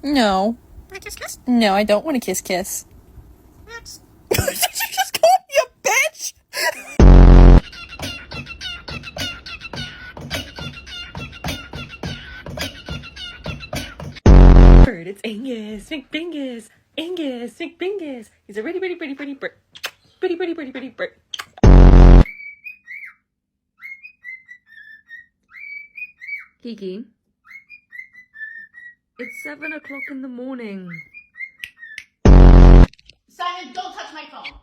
No. Want to kiss kiss? No, I don't want to kiss kiss. That's... Did you just call me a bitch? Bird, it's Angus, McBingus, Angus, McBingus. He's a pretty bird. Pretty bird. Kiki, it's 7 o'clock in the morning. Simon, don't touch my phone.